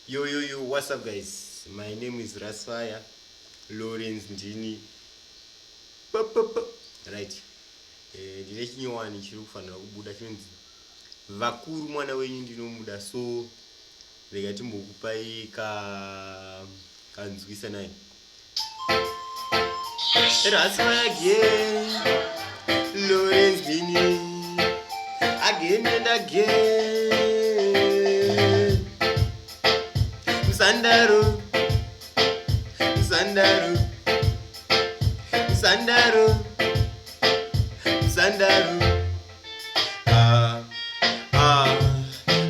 Yo, what's up guys? My name is RASS Lawrence Ndini. Right. Ndine chinyowani chiri kufanira kubuda chinzi vakuru mwana wenyu ndinomuda, so rega timbokupai kanzwisa naye. RASS again, Lawrence Ndini, again and again. Sandaro, Sandaro, Sandaro, Sandaro.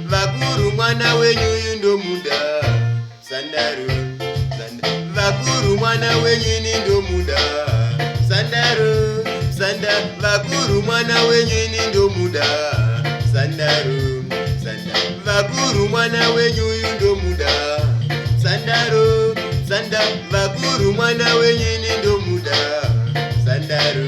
Vakuru mwana wenyu yundomuda. Sandaro, vakuru mwana wenyu nindomuda. Sandaro, vakuru mwana wenyu nindomuda. Sandaro, vakuru mwana wenyu yundomuda. Sandaro, vakuru mwana wenyu nindomuda. Sandaro,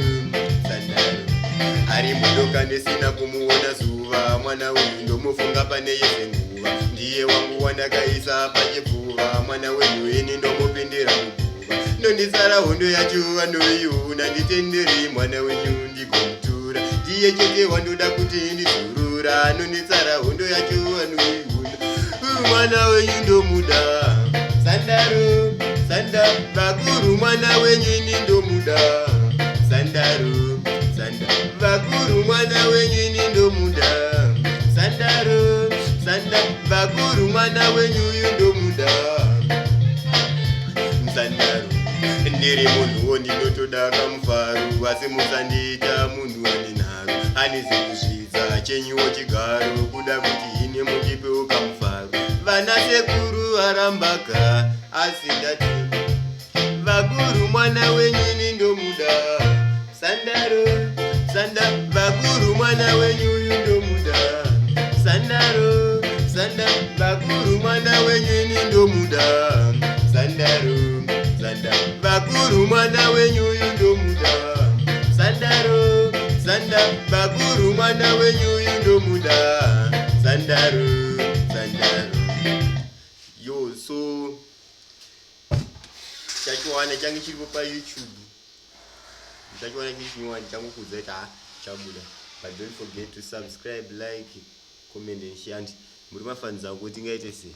ari mudoka ndisina kumuona zuva, mwana wenyu ndomufunga pane yese nguva. Ndiye wangu wandakaisa pachipfuva, mwana wenyu ini ndomupindira muguva. Ndonditsara hondo yacho andoiona, nditenderi mwana wenyu ndigomutura. Ndiye chete wandoda kuti ndizurura, ndonditsara hondo yacho andoiona, mwana wenyu ndomuda. Sandaro, vakuru mwana wenyu nindomuda. Sandaro, vakuru mwana wenyu nindomuda. Sandaro, vakuru mwana wenyu yundomuda. Sandaro, ndiri munhuwo ndinotoda kamufaro, asi musandiita munhu aninharo. Anizekuzvidza chenyuwo chigaro, kuda kuti ine mundipewo kamufaro. Vana sekuru arambaka, asi ndati vakuru mwana wenyu nindomuda. Sandaro, vakuru mwana wenyu yundomuda. Sandaro, vakuru mwana wenyu nindomuda. Sandaro, vakuru mwana wenyu yundomuda. Sandaro, vakuru mwana wenyu yundomuda. Sandaro. Yo, so chachiwana changu chiripo pa YouTube. Chachiwana chinyowani changu kuzeta chabuda. But don't forget to subscribe, like, comment and share. Muri mafanza kuti ngaite sei.